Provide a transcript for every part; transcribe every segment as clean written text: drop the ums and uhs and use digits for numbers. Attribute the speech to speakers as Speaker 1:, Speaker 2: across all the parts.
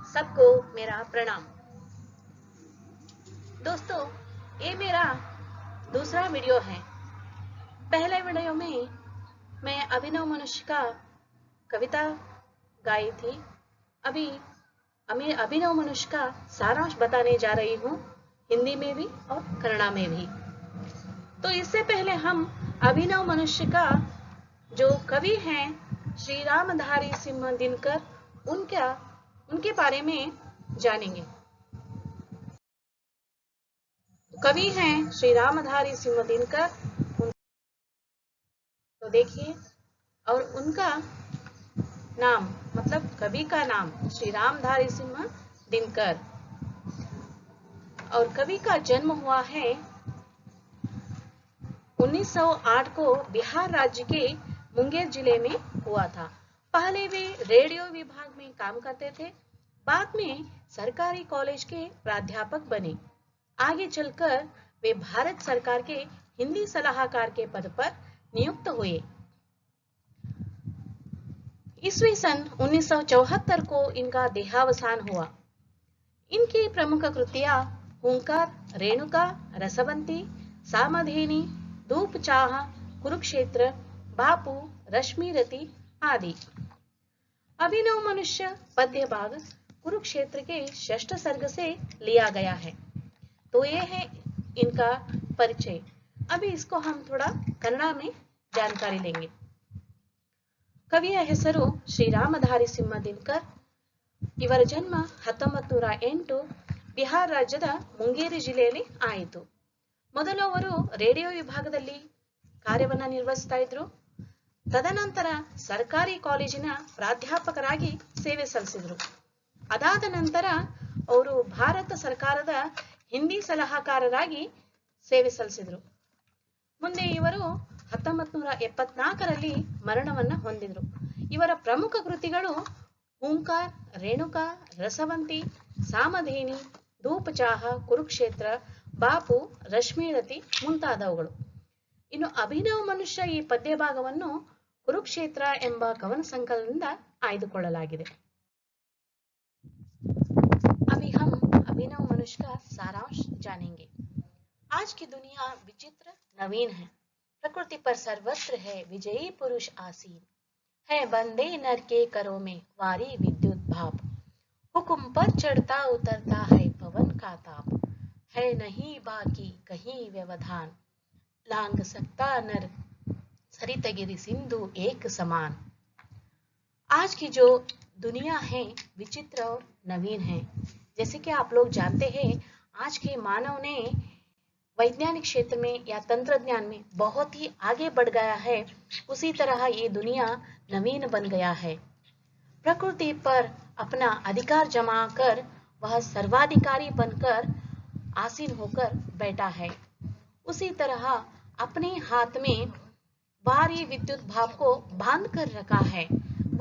Speaker 1: सबको मेरा प्रणाम। दोस्तों, ये मेरा दूसरा वीडियो है। पहले वीडियो में मैं अभिनव मनुष्य का कविता गाई थी। अभी अभिनव मनुष्य का सारांश बताने जा रही हूँ, हिंदी में भी और कन्नड़ा में भी। तो इससे पहले हम अभिनव मनुष्य का जो कवि हैं श्री रामधारी सिंह दिनकर, उनके बारे में जानेंगे। कवि हैं श्री रामधारी सिंह दिनकर। तो देखिए, और उनका नाम मतलब कवि का नाम श्री रामधारी सिंह दिनकर, और कवि का जन्म हुआ है 1908 को बिहार राज्य के मुंगेर जिले में हुआ था। पहले वे रेडियो विभाग में काम करते थे, बाद में सरकारी कॉलेज के प्राध्यापक बने। आगे चलकर वे भारत सरकार के हिंदी सलाहकार के पद पर नियुक्त हुए। ईस्वी सन 1974 को इनका देहावसान हुआ। इनकी प्रमुख कृतियां हुंकार, रेणुका, रसवंती, सामधेनी, धूप चाह, कुरुक्षेत्र, बापू, रश्मिरति आदि। अभिनव मनुष्य पद्य भाग कुरुक्षेत्र के 6ठ सर्ग से लिया गया है। तो ये है इनका परिचय। अभी इसको हम थोड़ा कन्नड़ में जानकारी लेंगे। ಕವಿಯ ಹೆಸರು ಶ್ರೀ ರಾಮಧಾರಿ ಸಿಂಹ ದಿನಕರ್. ಇವರ ಜನ್ಮ 1908 ಬಿಹಾರ ರಾಜ್ಯದ ಮುಂಗೇರಿ ಜಿಲ್ಲೆಯಲ್ಲಿ ಆಯಿತು. ಮೊದಲು ಅವರು ರೇಡಿಯೋ ವಿಭಾಗದಲ್ಲಿ ಕಾರ್ಯವನ್ನ ನಿರ್ವಹಿಸ್ತಾ ಇದ್ರು. ತದನಂತರ ಸರ್ಕಾರಿ ಕಾಲೇಜಿನ ಪ್ರಾಧ್ಯಾಪಕರಾಗಿ ಸೇವೆ ಸಲ್ಲಿಸಿದ್ರು. ಅದಾದ ನಂತರ ಅವರು ಭಾರತ ಸರ್ಕಾರದ ಹಿಂದಿ ಸಲಹಾಕಾರರಾಗಿ ಸೇವೆ ಸಲ್ಲಿಸಿದ್ರು. ಮುಂದೆ ಇವರು 1974ರಲ್ಲಿ ಮರಣವನ್ನ ಹೊಂದಿದ್ರು. ಇವರ ಪ್ರಮುಖ ಕೃತಿಗಳು ಹುಂಕಾರ, ರೇಣುಕಾ, ರಸವಂತಿ, ಸಾಮಧೇನಿ, ಧೂಪಚಾಹ, ಕುರುಕ್ಷೇತ್ರ, ಬಾಪು, ರಶ್ಮಿರತಿ ಮುಂತಾದವುಗಳು. ಇನ್ನು ಅಭಿನವ ಮನುಷ್ಯ ಈ ಪದ್ಯ ಭಾಗವನ್ನು ಕುರುಕ್ಷೇತ್ರ ಎಂಬ ಕವನ ಸಂಕಲನದಿಂದ ಆಯ್ದುಕೊಳ್ಳಲಾಗಿದೆ. अभी हम अभिनव मनुष्य का सारांश जानेंगे। आज की दुनिया विचित्र नवीन है, प्रकृति पर सर्वत्र है विजयी पुरुष आसीन, है बंदे नर के करों में वारी विद्युत भाप, हुक्म पर चढ़ता उतरता है पवन का ताप, है नहीं बाकी कहीं व्यवधान, लांग सकता नर सरित गिरि सिंधु एक समान। आज की जो दुनिया है विचित्र और नवीन है। जैसे कि आप लोग जानते हैं, आज के मानव ने वैज्ञानिक क्षेत्र में या तंत्रज्ञान में बहुत ही आगे बढ़ गया है, उसी तरह ये दुनिया नवीन बन गया है। प्रकृति पर अपना अधिकार जमा कर वह सर्वाधिकारी बनकर आसीन होकर बैठा है। उसी तरह अपने हाथ में वारी विद्युत भाप को बांध कर रखा है।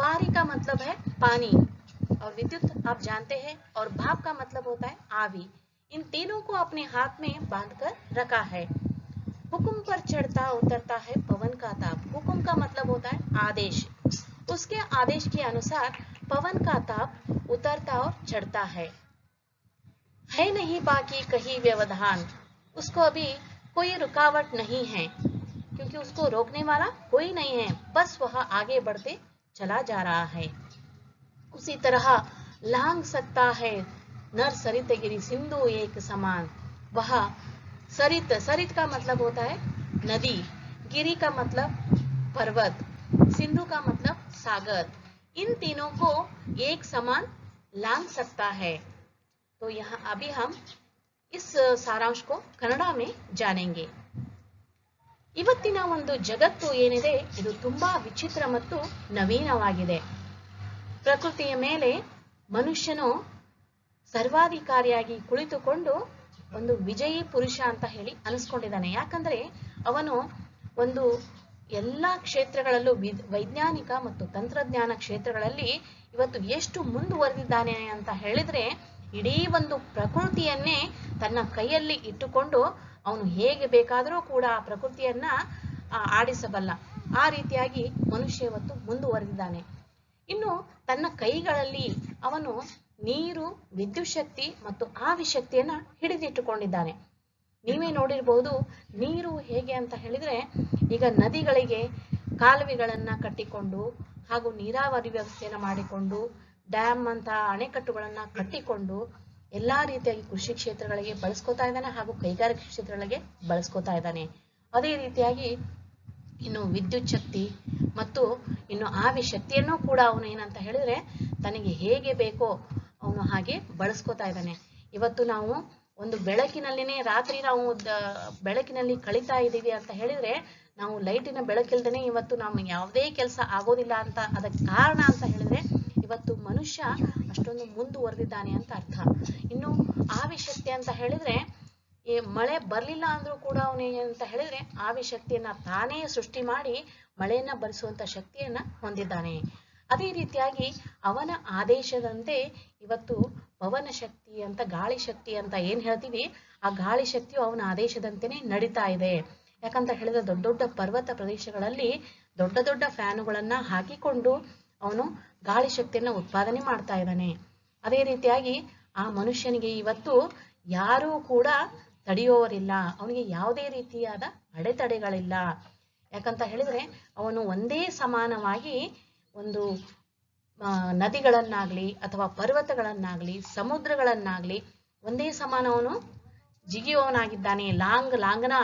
Speaker 1: वारी का मतलब है पानी, और विद्युत आप जानते हैं, और भाप का मतलब होता है आवी। इन तीनों को अपने हाथ में बांधकर रखा है। हुक्म पर चढ़ता उतरता है पवन का ताप। हुक्म का मतलब होता है आदेश। उसके आदेश के अनुसार पवन का ताप उतरता और चढ़ता है नहीं बाकी कहीं व्यवधान। उसको अभी कोई रुकावट नहीं है, क्योंकि उसको रोकने वाला कोई नहीं है, बस वह आगे बढ़ते चला जा रहा है। उसी तरह लांग सकता है नर सरित गिरि सिंधु एक समान। वह सरित, सरित का मतलब होता है नदी, गिरि का मतलब पर्वत, सिंधु का मतलब सागर। इन तीनों को एक समान लांग सकता है। तो यहाँ अभी हम इस सारांश को कन्नड़ में जानेंगे। ಇವತ್ತಿನ ಒಂದು ಜಗತ್ತು ಏನಿದೆ, ಇದು ತುಂಬಾ ವಿಚಿತ್ರ ಮತ್ತು ನವೀನವಾಗಿದೆ. ಪ್ರಕೃತಿಯ ಮೇಲೆ ಮನುಷ್ಯನು ಸರ್ವಾಧಿಕಾರಿಯಾಗಿ ಕುಳಿತುಕೊಂಡು ಒಂದು ವಿಜಯಿ ಪುರುಷ ಅಂತ ಹೇಳಿ ಅನಿಸ್ಕೊಂಡಿದ್ದಾನೆ. ಯಾಕಂದ್ರೆ ಅವನು ಒಂದು ಎಲ್ಲ ಕ್ಷೇತ್ರಗಳಲ್ಲೂ ವೈಜ್ಞಾನಿಕ ಮತ್ತು ತಂತ್ರಜ್ಞಾನ ಕ್ಷೇತ್ರಗಳಲ್ಲಿ ಇವತ್ತು ಎಷ್ಟು ಮುಂದುವರೆದಿದ್ದಾನೆ ಅಂತ ಹೇಳಿದ್ರೆ, ಇಡೀ ಒಂದು ಪ್ರಕೃತಿಯನ್ನೇ ತನ್ನ ಕೈಯಲ್ಲಿ ಇಟ್ಟುಕೊಂಡು ಅವನು ಹೇಗೆ ಬೇಕಾದರೂ ಕೂಡ ಆ ಪ್ರಕೃತಿಯನ್ನ ಆಡಿಸಬಲ್ಲ. ಆ ರೀತಿಯಾಗಿ ಮನುಷ್ಯ ಇವತ್ತು ಮುಂದುವರೆದಿದ್ದಾನೆ. ಇನ್ನು ತನ್ನ ಕೈಗಳಲ್ಲಿ ಅವನು ನೀರು ವಿದ್ಯುತ್ ಶಕ್ತಿ ಮತ್ತು ಆವಿ ಶಕ್ತಿಯನ್ನ ಹಿಡಿದಿಟ್ಟುಕೊಂಡಿದ್ದಾನೆ. ನೀವೇ ನೋಡಿರಬಹುದು ನೀರು ಹೇಗೆ ಅಂತ ಹೇಳಿದ್ರೆ, ಈಗ ನದಿಗಳಿಗೆ ಕಾಲುವೆಗಳನ್ನ ಕಟ್ಟಿಕೊಂಡು ಹಾಗೂ ನೀರಾವರಿ ವ್ಯವಸ್ಥೆಯನ್ನು ಮಾಡಿಕೊಂಡು ಡ್ಯಾಮ್ ಅಂತ ಅಣೆಕಟ್ಟುಗಳನ್ನ ಕಟ್ಟಿಕೊಂಡು ಎಲ್ಲಾ ರೀತಿಯಾಗಿ ಕೃಷಿ ಕ್ಷೇತ್ರಗಳಿಗೆ ಬಳಸ್ಕೊತಾ ಇದ್ದಾನೆ ಹಾಗೂ ಕೈಗಾರಿಕಾ ಕ್ಷೇತ್ರಗಳಿಗೆ ಬಳಸ್ಕೊತಾ ಇದ್ದಾನೆ. ಅದೇ ರೀತಿಯಾಗಿ ಇನ್ನು ವಿದ್ಯುತ್ ಶಕ್ತಿ ಮತ್ತು ಇನ್ನು ಆವಿ ಶಕ್ತಿಯನ್ನು ಕೂಡ ಅವನು ಏನಂತ ಹೇಳಿದ್ರೆ ತನಗೆ ಹೇಗೆ ಬೇಕೋ ಅವನು ಹಾಗೆ ಬಳಸ್ಕೊತಾ ಇದ್ದಾನೆ. ಇವತ್ತು ನಾವು ಒಂದು ಬೆಳಕಿನಲ್ಲಿನೇ ರಾತ್ರಿ ನಾವು ಬೆಳಕಿನಲ್ಲಿ ಕಳೀತಾ ಇದ್ದೀವಿ ಅಂತ ಹೇಳಿದ್ರೆ, ನಾವು ಲೈಟಿನ ಬೆಳಕಿಲ್ದೇನೆ ಇವತ್ತು ನಮ್ಗೆ ಯಾವುದೇ ಕೆಲಸ ಆಗೋದಿಲ್ಲ ಅಂತ ಅದಕ್ಕೆ ಕಾರಣ ಅಂತ ಹೇಳಿದ್ರೆ ಇವತ್ತು ಮನುಷ್ಯ ಅಷ್ಟೊಂದು ಮುಂದುವರೆದಿದ್ದಾನೆ ಅಂತ ಅರ್ಥ. ಇನ್ನು ಆವಿ ಶಕ್ತಿ ಅಂತ ಹೇಳಿದ್ರೆ, ಈ ಮಳೆ ಬರ್ಲಿಲ್ಲ ಅಂದ್ರೂ ಕೂಡ ಅವನು ಅಂತ ಹೇಳಿದ್ರೆ ಆವಿ ಶಕ್ತಿಯನ್ನ ತಾನೇ ಸೃಷ್ಟಿ ಮಾಡಿ ಮಳೆಯನ್ನ ಬರಿಸುವಂತ ಶಕ್ತಿಯನ್ನ ಹೊಂದಿದ್ದಾನೆ. ಅದೇ ರೀತಿಯಾಗಿ ಅವನ ಆದೇಶದಂತೆ ಇವತ್ತು ಪವನ ಶಕ್ತಿ ಅಂತ ಗಾಳಿ ಶಕ್ತಿ ಅಂತ ಏನ್ ಹೇಳ್ತೀವಿ, ಆ ಗಾಳಿ ಶಕ್ತಿಯು ಅವನ ಆದೇಶದಂತೆನೆ ನಡೀತಾ ಇದೆ. ಯಾಕಂತ ಹೇಳಿದ್ರೆ ದೊಡ್ಡ ದೊಡ್ಡ ಪರ್ವತ ಪ್ರದೇಶಗಳಲ್ಲಿ ದೊಡ್ಡ ದೊಡ್ಡ ಫ್ಯಾನುಗಳನ್ನ ಹಾಕಿಕೊಂಡು ಅವನು ಗಾಳಿ ಶಕ್ತಿಯನ್ನ ಉತ್ಪಾದನೆ ಮಾಡ್ತಾ ಇದ್ದಾನೆ. ಅದೇ ರೀತಿಯಾಗಿ ಆ ಮನುಷ್ಯನಿಗೆ ಇವತ್ತು ಯಾರೂ ಕೂಡ ತಡೆಯುವವರಿಲ್ಲ, ಅವನಿಗೆ ಯಾವುದೇ ರೀತಿಯಾದ ಅಡೆತಡೆಗಳಿಲ್ಲ. ಯಾಕಂತ ಹೇಳಿದ್ರೆ ಅವನು ಒಂದೇ ಸಮಾನವಾಗಿ ಒಂದು ನದಿಗಳನ್ನಾಗ್ಲಿ ಅಥವಾ ಪರ್ವತಗಳನ್ನಾಗ್ಲಿ ಸಮುದ್ರಗಳನ್ನಾಗ್ಲಿ ಒಂದೇ ಸಮಾನ ಅವನು ಜಿಗಿಯುವವನಾಗಿದ್ದಾನೆ. ಲಾಂಗನ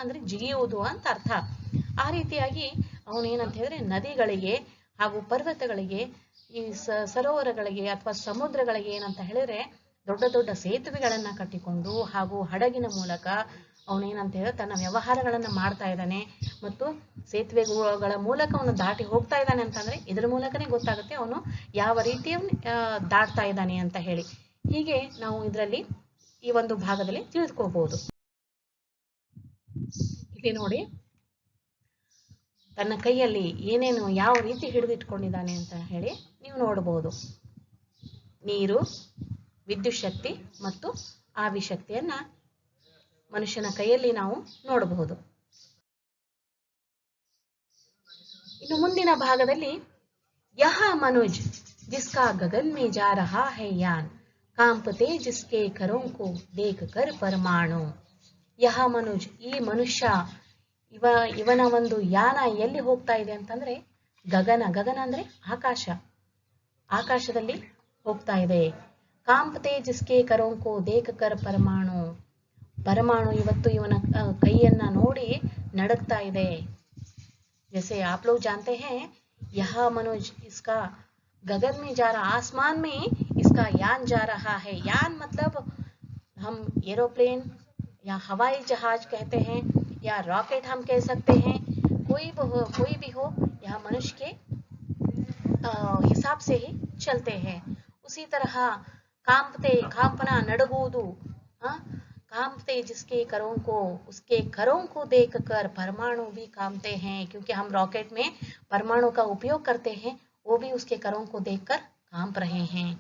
Speaker 1: ಅಂದ್ರೆ ಜಿಗಿಯುವುದು ಅಂತ ಅರ್ಥ. ಆ ರೀತಿಯಾಗಿ ಅವನು ಏನಂತ ಹೇಳಿದ್ರೆ ನದಿಗಳಿಗೆ ಹಾಗೂ ಪರ್ವತಗಳಿಗೆ ಈ ಸರೋವರಗಳಿಗೆ ಅಥವಾ ಸಮುದ್ರಗಳಿಗೆ ಏನಂತ ಹೇಳಿದ್ರೆ ದೊಡ್ಡ ದೊಡ್ಡ ಸೇತುವೆಗಳನ್ನ ಕಟ್ಟಿಕೊಂಡು ಹಾಗೂ ಹಡಗಿನ ಮೂಲಕ ಅವನೇನಂತ ಹೇಳಿದ್ರೆ ತನ್ನ ವ್ಯವಹಾರಗಳನ್ನ ಮಾಡ್ತಾ ಇದ್ದಾನೆ. ಮತ್ತು ಸೇತುವೆಗಳ ಮೂಲಕ ಅವನು ದಾಟಿ ಹೋಗ್ತಾ ಇದ್ದಾನೆ ಅಂತಂದ್ರೆ ಇದ್ರ ಮೂಲಕನೇ ಗೊತ್ತಾಗುತ್ತೆ ಅವನು ಯಾವ ರೀತಿಯ ದಾಟ್ತಾ ಇದ್ದಾನೆ ಅಂತ ಹೇಳಿ. ಹೀಗೆ ನಾವು ಇದರಲ್ಲಿ ಈ ಒಂದು ಭಾಗದಲ್ಲಿ ತಿಳಿದುಕೋಬಹುದು. ಇಲ್ಲಿ ನೋಡಿ, ತನ್ನ ಕೈಯಲ್ಲಿ ಏನೇನು ಯಾವ ರೀತಿ ಹಿಡಿದಿಟ್ಕೊಂಡಿದ್ದಾನೆ ಅಂತ ಹೇಳಿ ನೀವು ನೋಡಬಹುದು. ನೀರು, ವಿದ್ಯುತ್ ಶಕ್ತಿ ಮತ್ತು ಆವಿ ಶಕ್ತಿಯನ್ನ ಮನುಷ್ಯನ ಕೈಯಲ್ಲಿ ನಾವು ನೋಡಬಹುದು. ಇನ್ನು ಮುಂದಿನ ಭಾಗದಲ್ಲಿ ಯಹ ಮನುಜ್ ಜಿಸ್ಕಾ ಗಗನ್ ಮೇ ಜಾ ರಹಾ ಹೈ ಯಾನ್ ಕಾಂಪತೆ ಜಿಸ್ಕೆ ಕರೋಂ ಕೋ ದೇಖ್ ಕರ್ ಪರಮಾಣು. ಯಹ ಮನುಜ್, ಈ ಮನುಷ್ಯ, ಇವನ ಒಂದು ಯಾನ ಎಲ್ಲಿ ಹೋಗ್ತಾ ಇದೆ ಅಂತಂದ್ರೆ ಗಗನ ಅಂದ್ರೆ ಆಕಾಶ, ಆಕಾಶದಲ್ಲಿ ಹೋಗ್ತಾ ಇದೆ. ಕಾಂಪತೆ ಜಿಸ್ಕೆ ಕರೋಂ ಕೋ ದೇಖ್ ಕರ್ ಪರಮಾಣು, ಪರಮಾಣು ಇವತ್ತು ಇವನ ಕೈಯನ್ನ ನೋಡಿ ನಡುಗ್ತಾ ಇದೆ. जैसे आप लोग जानते हैं यह मनुज इसका गगन में जा रहा, आसमान में इसका यान जा रहा है. यान मतलब हम एरोप्लेन या हवाई जहाज कहते हैं या रॉकेट हम कह सकते हैं. कोई भी हो यह मनुष्य के हिसाब से ही चलते हैं. उसी तरह कांपना नड़गुವುದು, कांपते जिसके करों को उसके करों को देखकर परमाणु भी कांपते हैं. क्योंकि हम रॉकेट में परमाणु का उपयोग करते हैं, वो भी उसके करों को देखकर कांप रहे हैं.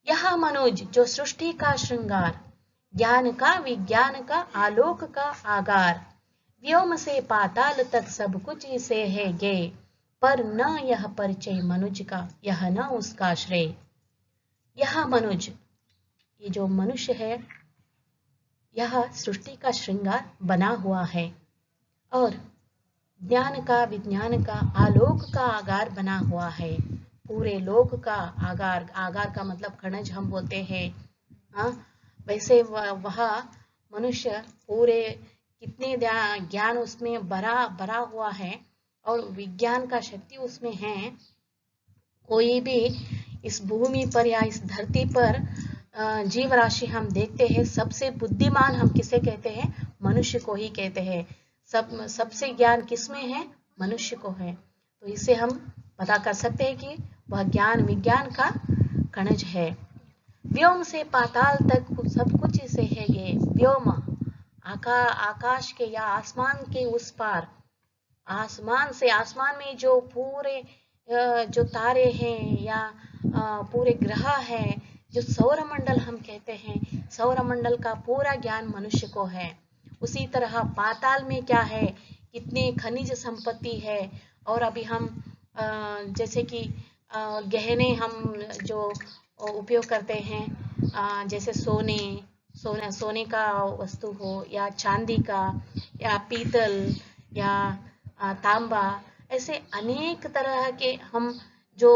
Speaker 1: यह मनुज जो सृष्टि का श्रृंगार, ज्ञान का विज्ञान का आलोक का आगार, व्योम से पाताल तक सब कुछ इसे है गे, पर न यह परिचय मनुज का यह न उसका श्रेय. यह मनुज, ये जो मनुष्य है यह सृष्टि का श्रृंगार बना हुआ है और ज्ञान का विज्ञान का आलोक का आगार बना हुआ है. पूरे लोक का आगार का मतलब खनिज हम बोलते हैं. वैसे वह मनुष्य पूरे कितने ज्ञान उसमें भरा हुआ है और विज्ञान का शक्ति उसमें है. कोई भी इस भूमि पर या इस धरती पर जीव राशि हम देखते हैं, सबसे बुद्धिमान हम किसे कहते हैं? मनुष्य को ही कहते हैं. सबसे ज्ञान किसमें है? मनुष्य को है. तो इससे हम पता कर सकते हैं कि वह ज्ञान विज्ञान का खनिज है. व्योम से पाताल तक सब कुछ इसे है. ये व्योम आकाश के या आसमान के उस पार, आसमान से, आसमान में जो पूरे जो तारे हैं या पूरे ग्रह हैं, जो सौरमंडल हम कहते हैं, सौरमंडल का पूरा ज्ञान मनुष्य को है. उसी तरह पाताल में क्या है, कितने खनिज संपत्ति है. और अभी हम जैसे कि गहने हम जो उपयोग करते हैं, जैसे सोने का वस्तु हो या चांदी का या पीतल या तांबा, ऐसे अनेक तरह के हम जो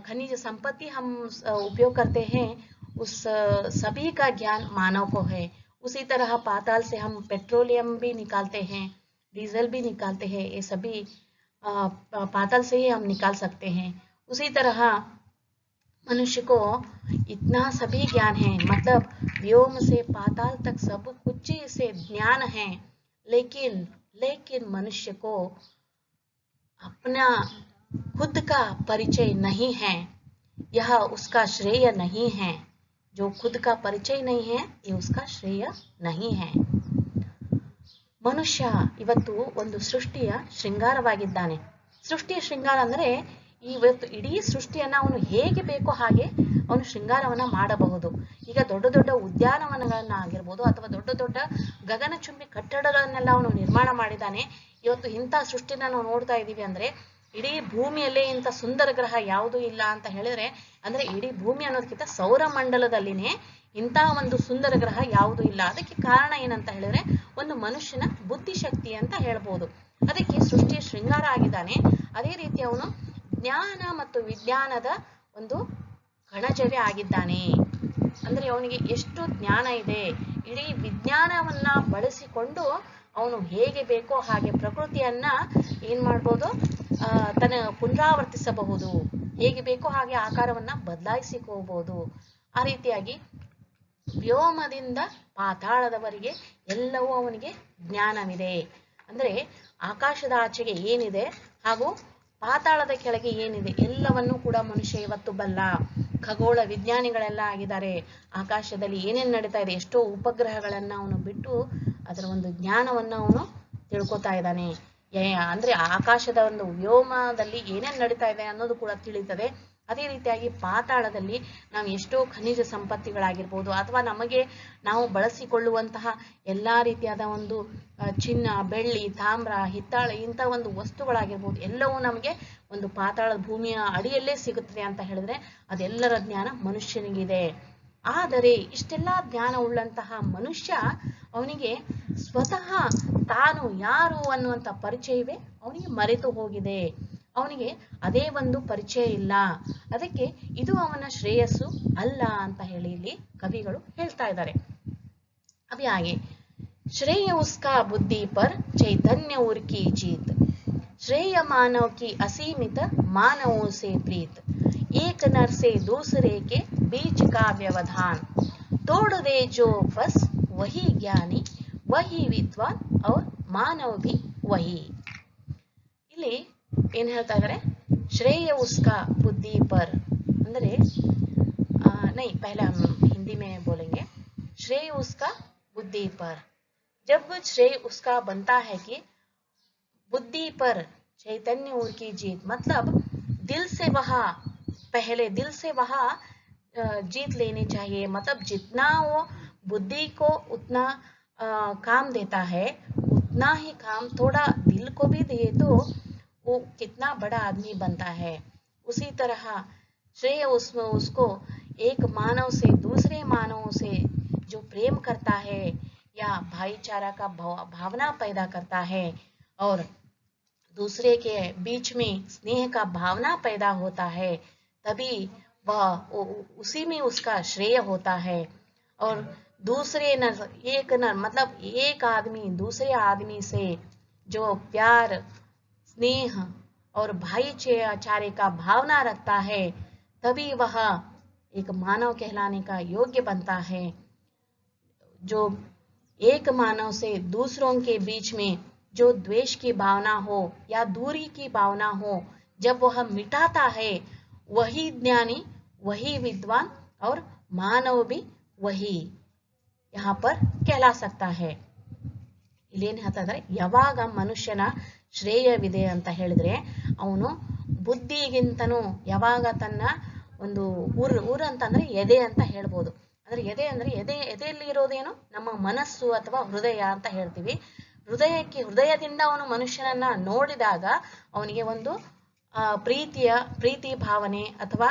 Speaker 1: खनिज संपत्ति हम उपयोग करते हैं, उस सभी का ज्ञान मानव को है। उसी तरह पाताल से हम पेट्रोलियम भी निकालते हैं, डीजल भी निकालते हैं, ये सभी पाताल से ही हम निकाल सकते हैं। उसी तरह मनुष्य को इतना सभी ज्ञान है, मतलब व्योम से पाताल तक सब कुछ से ज्ञान है, लेकिन लेकिन मनुष्य को अपना खुद का परिचय नहीं है, यह उसका श्रेय नहीं है। जो खुद का परिचय नहीं है, ये उसका श्रेय नहीं है। ಮನುಷ್ಯ ಇವತ್ತು ಒಂದು ಸೃಷ್ಟಿಯ ಶೃಂಗಾರವಾಗಿದ್ದಾನೆ. ಸೃಷ್ಟಿಯ ಶೃಂಗಾರ ಅಂದರೆ ಇವತ್ತು ಇಡೀ ಸೃಷ್ಟಿಯನ್ನ ಅವನು ಹೇಗೆ ಬೇಕೋ ಹಾಗೆ ಅವನು ಶೃಂಗಾರವನ್ನ ಮಾಡಬಹುದು. ಈಗ ದೊಡ್ಡ ದೊಡ್ಡ ಉದ್ಯಾನವನಗಳನ್ನ ಆಗಿರ್ಬೋದು ಅಥವಾ ದೊಡ್ಡ ದೊಡ್ಡ ಗಗನಚುಂಬಿ ಕಟ್ಟಡಗಳನ್ನೆಲ್ಲ ಅವನು ನಿರ್ಮಾಣ ಮಾಡಿದ್ದಾನೆ. ಇವತ್ತು ಇಂಥ ಸೃಷ್ಟಿನ ನಾವು ನೋಡ್ತಾ ಇದ್ದೀವಿ ಅಂದ್ರೆ ಇಡೀ ಭೂಮಿಯಲ್ಲೇ ಇಂಥ ಸುಂದರ ಗ್ರಹ ಯಾವುದೂ ಇಲ್ಲ ಅಂತ ಹೇಳಿದ್ರೆ, ಅಂದ್ರೆ ಇಡೀ ಭೂಮಿ ಅನ್ನೋದಕ್ಕಿಂತ ಸೌರ ಮಂಡಲದಲ್ಲಿನೇ ಇಂಥ ಒಂದು ಸುಂದರ ಗ್ರಹ ಯಾವುದೂ ಇಲ್ಲ. ಅದಕ್ಕೆ ಕಾರಣ ಏನಂತ ಹೇಳಿದ್ರೆ ಒಂದು ಮನುಷ್ಯನ ಬುದ್ಧಿಶಕ್ತಿ ಅಂತ ಹೇಳ್ಬೋದು. ಅದಕ್ಕೆ ಸೃಷ್ಟಿಯ ಶೃಂಗಾರ ಆಗಿದ್ದಾನೆ. ಅದೇ ರೀತಿ ಅವನು ಜ್ಞಾನ ಮತ್ತು ವಿಜ್ಞಾನದ ಒಂದು ಕಣಜವೇ ಆಗಿದ್ದಾನೆ. ಅಂದ್ರೆ ಅವನಿಗೆ ಎಷ್ಟು ಜ್ಞಾನ ಇದೆ, ಇಡೀ ವಿಜ್ಞಾನವನ್ನ ಬಳಸಿಕೊಂಡು ಅವನು ಹೇಗೆ ಬೇಕೋ ಹಾಗೆ ಪ್ರಕೃತಿಯನ್ನ ಏನ್ ಮಾಡ್ಬೋದು, ತನ್ನ ಪುನರಾವರ್ತಿಸಬಹುದು, ಹೇಗೆ ಬೇಕೋ ಹಾಗೆ ಆಕಾರವನ್ನ ಬದಲಾಯಿಸಿಕೋಬಹುದು. ಆ ರೀತಿಯಾಗಿ ವ್ಯೋಮದಿಂದ ಪಾತಾಳದವರೆಗೆ ಎಲ್ಲವೂ ಅವನಿಗೆ ಜ್ಞಾನವಿದೆ. ಅಂದ್ರೆ ಆಕಾಶದ ಆಚೆಗೆ ಏನಿದೆ ಹಾಗೂ ಪಾತಾಳದ ಕೆಳಗೆ ಏನಿದೆ ಎಲ್ಲವನ್ನೂ ಕೂಡ ಮನುಷ್ಯ ಇವತ್ತು ಬಲ್ಲ. ಖಗೋಳ ವಿಜ್ಞಾನಿಗಳೆಲ್ಲ ಆಗಿದ್ದಾರೆ. ಆಕಾಶದಲ್ಲಿ ಏನೇನ್ ನಡೀತಾ ಇದೆ, ಎಷ್ಟೋ ಉಪಗ್ರಹಗಳನ್ನ ಅವನು ಬಿಟ್ಟು ಅದರ ಒಂದು ಜ್ಞಾನವನ್ನ ಅವನು ತಿಳ್ಕೊತಾ ಇದ್ದಾನೆ. ಅಂದ್ರೆ ಆಕಾಶದ ಒಂದು ವ್ಯೋಮದಲ್ಲಿ ಏನೇನ್ ನಡೀತಾ ಇದೆ ಅನ್ನೋದು ಕೂಡ ತಿಳಿತದೆ. ಅದೇ ರೀತಿಯಾಗಿ ಪಾತಾಳದಲ್ಲಿ ನಾವು ಎಷ್ಟೋ ಖನಿಜ ಸಂಪತ್ತಿಗಳಾಗಿರ್ಬೋದು ಅಥವಾ ನಮಗೆ ನಾವು ಬಳಸಿಕೊಳ್ಳುವಂತಹ ಎಲ್ಲಾ ರೀತಿಯಾದ ಒಂದು ಚಿನ್ನ, ಬೆಳ್ಳಿ, ತಾಮ್ರ, ಹಿತ್ತಾಳೆ ಇಂಥ ಒಂದು ವಸ್ತುಗಳಾಗಿರ್ಬೋದು, ಎಲ್ಲವೂ ನಮಗೆ ಒಂದು ಪಾತಾಳದ ಭೂಮಿಯ ಅಡಿಯಲ್ಲೇ ಸಿಗುತ್ತದೆ ಅಂತ ಹೇಳಿದ್ರೆ ಅದೆಲ್ಲರ ಜ್ಞಾನ ಮನುಷ್ಯನಿಗಿದೆ. ಆದರೆ ಇಷ್ಟೆಲ್ಲಾ ಜ್ಞಾನ ಉಳ್ಳಂತಹ ಮನುಷ್ಯ ಅವನಿಗೆ ಸ್ವತಃ ತಾನು ಯಾರು ಅನ್ನುವಂಥ ಪರಿಚಯವೇ ಅವನಿಗೆ ಮರೆತು ಹೋಗಿದೆ. ಅವನಿಗೆ ಅದೇ ಒಂದು ಪರಿಚಯ ಇಲ್ಲ. ಅದಕ್ಕೆ ಇದು ಅವನ ಶ್ರೇಯಸ್ಸು ಅಲ್ಲ ಅಂತ ಹೇಳಿ ಇಲ್ಲಿ ಕವಿಗಳು ಹೇಳ್ತಾ ಇದ್ದಾರೆ. ಅभी आगे श्रेय उसका बुद्धि पर चैतन्य उर की जीत, श्रेय मानव की असीमित मानवों से प्रीत, एक नर से दूसरे के बीच का व्यवधान, तोड़ दे जो बस वही ज्ञानी, वही विद्वान और मानव भी वही. ಇಲ್ಲಿ ಏನ್ ಹೇಳ್ತಾ ಇದ್ದಾರೆ, ಶ್ರೇಯ ಉಸ್ಕಾ ಬುದ್ಧಿ ಪರ್ ಅಂದ್ರೆ नहीं पहले हम हिंदी में बोलेंगे. श्रेय उसका बुद्धि पर, जब श्रेय उसका बनता है कि बुद्धि पर चैतन्य उर की जीत, मतलब दिल से वहा पहले दिल से वहा जीत लेनी चाहिए. मतलब जितना वो बुद्धि को उतना काम देता है, उतना ही काम थोड़ा दिल को भी दे तो वो कितना बड़ा आदमी बनता है. उसी तरह श्रेय उसमें उसको एक मानव से दूसरे मानवों से जो प्रेम करता है या भाईचारा का भावना पैदा करता है और दूसरे के बीच में स्नेह का भावना पैदा होता है, तभी वह उसी में उसका श्रेय होता है. और दूसरे नर, एक नर मतलब एक आदमी दूसरे आदमी से जो प्यार, स्नेह और भाईचारे का भावना रखता है, तभी वह एक मानव कहलाने का योग्य बनता है. जो एक मानव से दूसरों के बीच में जो द्वेष की भावना हो या दूरी की भावना हो, जब वह मिटाता है, वही ज्ञानी, वही विद्वान और मानव भी वही यहाँ पर कहला सकता है. ಇಲ್ಲೇನು ಹೇಳ್ತಾ ಇದ್ದಾರೆ, ಯಾವಾಗ ಮನುಷ್ಯನ ಶ್ರೇಯವಿದೆ ಅಂತ ಹೇಳಿದ್ರೆ ಅವನು ಬುದ್ಧಿಗಿಂತನೂ ಯಾವಾಗ ತನ್ನ ಒಂದು ಊರು ಅಂತಂದ್ರೆ ಎದೆ ಅಂತ ಹೇಳ್ಬೋದು. ಅಂದ್ರೆ ಎದೆ ಅಂದ್ರೆ ಎದೆಯಲ್ಲಿ ಇರೋದೇನು, ನಮ್ಮ ಮನಸ್ಸು ಅಥವಾ ಹೃದಯ ಅಂತ ಹೇಳ್ತೀವಿ. ಹೃದಯದಿಂದ ಅವನು ಮನುಷ್ಯನನ್ನ ನೋಡಿದಾಗ ಅವನಿಗೆ ಒಂದು ಪ್ರೀತಿ ಭಾವನೆ ಅಥವಾ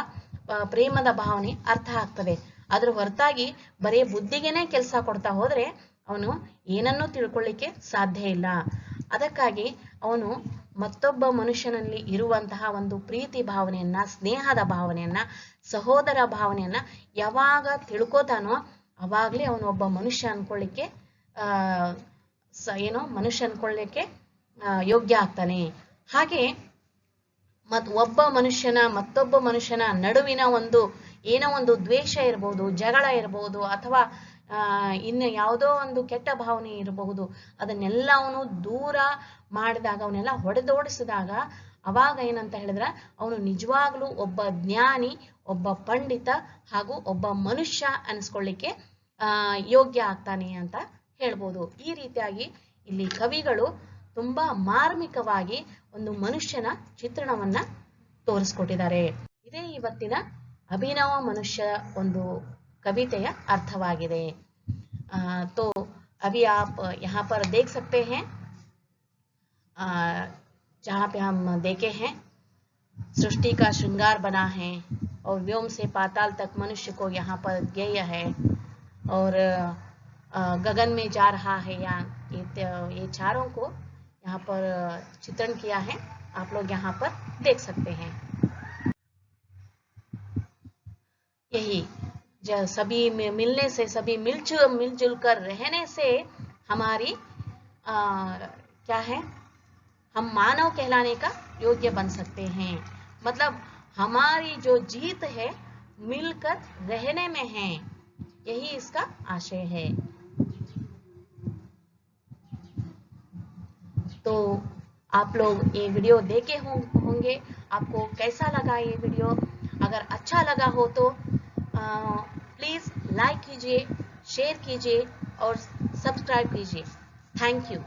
Speaker 1: ಪ್ರೇಮದ ಭಾವನೆ ಅರ್ಥ ಆಗ್ತದೆ. ಅದ್ರ ಹೊರತಾಗಿ ಬರೀ ಬುದ್ಧಿಗೆನೆ ಕೆಲಸ ಕೊಡ್ತಾ ಹೋದ್ರೆ ಅವನು ಏನನ್ನೂ ತಿಳ್ಕೊಳ್ಳಿಕ್ಕೆ ಸಾಧ್ಯ ಇಲ್ಲ. ಅದಕ್ಕಾಗಿ ಅವನು ಮತ್ತೊಬ್ಬ ಮನುಷ್ಯನಲ್ಲಿ ಇರುವಂತಹ ಒಂದು ಪ್ರೀತಿ ಭಾವನೆಯನ್ನ, ಸ್ನೇಹದ ಭಾವನೆಯನ್ನ, ಸಹೋದರ ಭಾವನೆಯನ್ನ ಯಾವಾಗ ತಿಳ್ಕೋತಾನೋ ಅವಾಗ್ಲೇ ಅವನು ಒಬ್ಬ ಮನುಷ್ಯ ಅನ್ಕೊಳ್ಳಿಕ್ಕೆ ಮನುಷ್ಯ ಅನ್ಕೊಳ್ಳಿಕ್ಕೆ ಯೋಗ್ಯ ಆಗ್ತಾನೆ. ಹಾಗೆ ಒಬ್ಬ ಮನುಷ್ಯನ ಮತ್ತೊಬ್ಬ ಮನುಷ್ಯನ ನಡುವಿನ ಏನೋ ಒಂದು ದ್ವೇಷ ಇರಬಹುದು, ಜಗಳ ಇರಬಹುದು, ಅಥವಾ ಇನ್ನು ಯಾವುದೋ ಒಂದು ಕೆಟ್ಟ ಭಾವನೆ ಇರಬಹುದು. ಅದನ್ನೆಲ್ಲ ಅವನು ದೂರ ಮಾಡಿದಾಗ, ಅವನ್ನೆಲ್ಲ ಹೊಡೆದೋಡಿಸಿದಾಗ ಅವಾಗ ಏನಂತ ಹೇಳಿದ್ರೆ ಅವನು ನಿಜವಾಗ್ಲೂ ಒಬ್ಬ ಜ್ಞಾನಿ, ಒಬ್ಬ ಪಂಡಿತ ಹಾಗೂ ಒಬ್ಬ ಮನುಷ್ಯ ಅನಿಸ್ಕೊಳ್ಳಿಕ್ಕೆ ಯೋಗ್ಯ ಆಗ್ತಾನೆ ಅಂತ ಹೇಳ್ಬೋದು. ಈ ರೀತಿಯಾಗಿ ಇಲ್ಲಿ ಕವಿಗಳು ತುಂಬಾ ಮಾರ್ಮಿಕವಾಗಿ ಒಂದು ಮನುಷ್ಯನ ಚಿತ್ರಣವನ್ನ ತೋರಿಸ್ಕೊಟ್ಟಿದ್ದಾರೆ. ಇದೇ ಇವತ್ತಿನ ಅಭಿನವ ಮನುಷ್ಯ ಒಂದು ಕವಿತೆಯ ಅರ್ಥವಾಗಿದೆ. तो अभी आप यहाँ पर देख सकते हैं, जहाँ पे हम देखे हैं सृष्टि का श्रृंगार बना है और व्योम से पाताल तक मनुष्य को यहाँ पर ज्ञेय है और गगन में जा रहा है। ये चारों को यहाँ पर चित्रण किया है, आप लोग यहाँ पर देख सकते हैं। यही सभी मिलने से, सभी मिलजुल कर रहने से हमारी क्या है, हम मानव कहलाने का योग्य बन सकते हैं। मतलब हमारी जो जीत है मिलकर रहने में है, यही इसका आशय है। तो आप लोग ये वीडियो देखे होंगे, आपको कैसा लगा ये वीडियो? अगर अच्छा लगा हो तो प्लीज लाइक कीजिए, शेयर कीजिए और सब्सक्राइब कीजिए। Thank you.